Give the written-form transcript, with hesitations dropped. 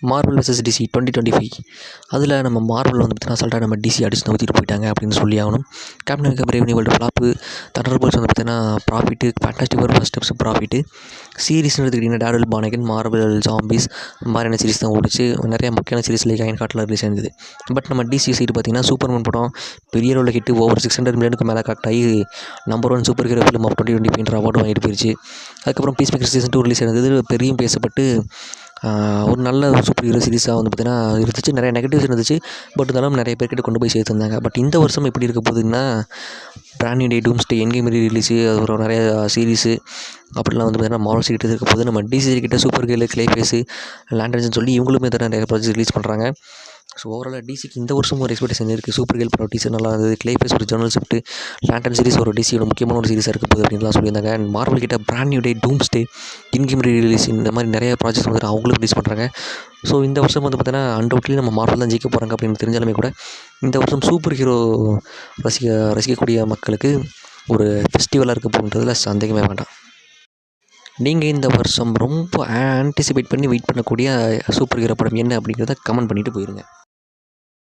Marvel versus DC 2025 அதில் நம்ம Marvel வந்து பார்த்தீங்கன்னா அசால்ட்டாக நம்ம டிசி அடிச்சு நவுத்திட்டு போயிட்டாங்க அப்படின்னு சொல்லி ஆகணும். Captain America Brave New World flop, Thunderbolts வந்து பார்த்தீங்கன்னா profit, Fantastic Four First Steps profit. சீரிஸ்னு எடுத்துக்கிட்டிங்கன்னா டேர்டெவில், பான், மார்வல் ஜாம்பிஸ் மாதிரியான சீரிஸ் தான் ஓடிச்சு. நிறைய முக்கியமான சீரிஸ் லைக் அயன் காட்டில் ரிலீஸ் ஆயிருந்தது. பட் நம்ம டிசி சைடு பார்த்தீங்கன்னா சூப்பர்மேன் படம் பெரிய அளவில் ஹிட்டு, ஓவர் 600 மில்லியனுக்கு மேலே கரெக்ட் ஆகி number 1 super hero film of 2025 award வாங்கிட்டு போயிடுச்சு. அதுக்கப்புறம் பீஸ் மேக்கர் சீசன் 2 ரிலீஸ் ஆயிருந்தது. பெரியும் பேசப்பட்டு ஒரு நல்ல சூப்பர் ஹீரோ சீரிஸாக வந்து பார்த்தீங்கன்னா இருந்துச்சு. நிறைய நெகட்டிவ்ஸ் இருந்துச்சு. பட் இருந்தாலும் நிறைய பேர்கிட்ட கொண்டு போய் சேர்த்துருந்தாங்க. பட் இந்த வருஷம் எப்படி இருக்க போகுதுன்னா பிராண்ட் நியூ டே, டூம்ஸ்டே, என்கேம் ரிலீஸு, அதுக்கப்புறம் நிறைய சீரிஸு அப்படிலாம் வந்து பார்த்தீங்கன்னா மார்வல் கிட்ட இருக்க போது. நம்ம டிசி கிட்ட சூப்பர் கேர்ளு, கிளேஃபேஸு, லேண்டர்ஸ்னு சொல்லி இவங்களுமே நிறைய ப்ராஜெக்ட் ரிலீஸ் பண்ணுறாங்க. ஸோ ஓவராலாக டிசிக்கு இந்த வருஷம் ஒரு எக்ஸ்பெக்டேஷன் இருக்குது. சூப்பர் கேர்ள் படம் டீசர் நல்லா இருந்தது. கிளேஃபேஸ் ஒரு ஜெர்னல் ஷிஃப்ட், லேண்டன் சீரிஸ் ஒரு டிசியோட முக்கியமான ஒரு சீரிஸாக இருக்க போகுது அப்படின்லாம் சொல்லியிருந்தாங்க. அண்ட் மார்வல் கிட்ட brand new day, டூம்ஸ்டே, income release இந்த மாதிரி நிறைய ப்ராஜெக்ட்ஸ் வந்து அவங்களும் ரிலீஸ் பண்ணுறாங்க. ஸோ இந்த வருஷம் வந்து பார்த்தீங்கன்னா அன்டவுட்லி நம்ம மார்வல் தான் ஜெயிக்க போகிறாங்க அப்படின்னு தெரிஞ்சாலுமே கூட இந்த வருஷம் சூப்பர் ஹீரோ ரசிக்கக்கூடிய மக்களுக்கு ஒரு ஃபெஸ்டிவலாக இருக்க போகிறதுல சந்தேகமே வேண்டாம். நீங்கள் இந்த வருஷம் ரொம்ப ஆன்டிசிபேட் பண்ணி வெயிட் பண்ணக்கூடிய சூப்பர் ஹீரோ படம் என்ன அப்படிங்கிறத கமெண்ட் பண்ணிவிட்டு போயிருங்க.